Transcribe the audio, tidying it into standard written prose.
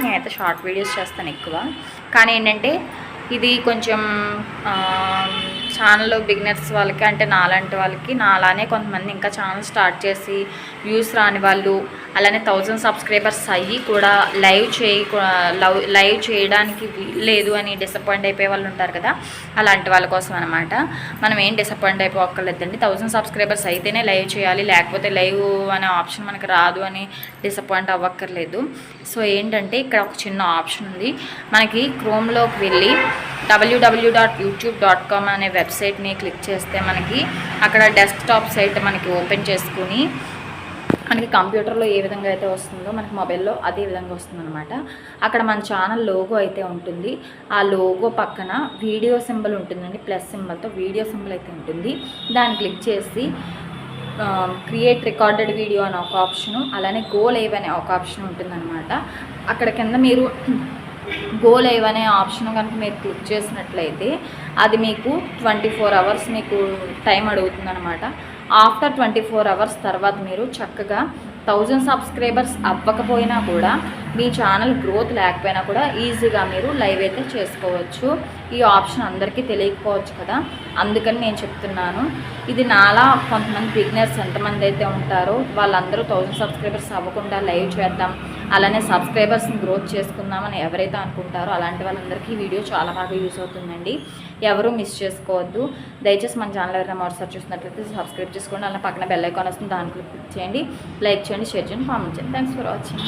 నేనైతే short videos చేస్తాను ఎక్కువ. కానీ ఏంటంటే ఇది కొంచెం ఛానల్లో బిగినర్స్ వాళ్ళకి, అంటే నాలాంటి వాళ్ళకి, నాలానే కొంతమంది ఇంకా ఛానల్ స్టార్ట్ చేసి వ్యూస్ రాని వాళ్ళు, అలానే 1000 సబ్స్క్రైబర్స్ అయ్యి కూడా లైవ్ చేయడానికి లేదు అని డిసప్పాయింట్ అయిపోయే వాళ్ళు ఉంటారు కదా, అలాంటి వాళ్ళ కోసం అనమాట. మనం ఏం డిసప్పాయింట్ అయిపోక్కర్లేదండి. 1000 సబ్స్క్రైబర్స్ అయితేనే లైవ్ చేయాలి, లేకపోతే లైవ్ అనే ఆప్షన్ మనకు రాదు అని డిసప్పాయింట్ అవ్వక్కర్లేదు. సో ఏంటంటే ఇక్కడ ఒక చిన్న ఆప్షన్ ఉంది. మనకి క్రోమ్లోకి వెళ్ళి www.youtube.com అనే వెబ్సైట్ని క్లిక్ చేస్తే మనకి అక్కడ డెస్క్టాప్ సైట్ మనకి ఓపెన్ చేసుకుని మనకి కంప్యూటర్లో ఏ విధంగా అయితే వస్తుందో మనకి మొబైల్లో అదే విధంగా వస్తుందన్నమాట. అక్కడ మన ఛానల్ లోగో అయితే ఉంటుంది. ఆ లోగో పక్కన వీడియో సింబల్ ఉంటుందండి, ప్లస్ సింబల్తో వీడియో సింబల్ అయితే ఉంటుంది. దాన్ని క్లిక్ చేసి క్రియేట్ రికార్డెడ్ వీడియో అనే ఒక ఆప్షను, అలానే గో లైవ్ అనే ఒక ఆప్షన్ ఉంటుందన్నమాట. అక్కడ కింద మీరు గో లైవ్ అనే ఆప్షన్ కనుక మీరు క్లిక్ చేసినట్లయితే అది మీకు 24 అవర్స్ మీకు టైం అడుగుతుందన్నమాట. ఆఫ్టర్ 24 అవర్స్ తర్వాత మీరు చక్కగా 1000 సబ్స్క్రైబర్స్ అవ్వకపోయినా కూడా, మీ ఛానల్ గ్రోత్ లేకపోయినా కూడా ఈజీగా మీరు లైవ్ అయితే చేసుకోవచ్చు. ఈ ఆప్షన్ అందరికీ తెలియకపోవచ్చు కదా, అందుకని నేను చెప్తున్నాను. ఇది నాలా కొంతమంది బిగినర్స్ ఎంతమంది అయితే ఉంటారో వాళ్ళందరూ 1000 సబ్స్క్రైబర్స్ అవ్వకుండా లైవ్ చేద్దాం, అలానే సబ్స్క్రైబర్స్ని గ్రోత్ చేసుకుందామని ఎవరైతే అనుకుంటారో అలాంటి వాళ్ళందరికీ ఈ వీడియో చాలా బాగా యూజ్ అవుతుందండి. ఎవరూ మిస్ చేసుకోవద్దు. దయచేసి మన ఛానల్ ఎవరైనా మరోసారి చూసినట్లయితే సబ్స్క్రైబ్ చేసుకోండి. అలా పక్కన బెల్ ఐకాన్ వస్తుంది, దానికి క్లిక్ చేయండి, లైక్ చేయండి, షేర్ చేయండి, కామెంట్ చేయండి. Thanks for watching.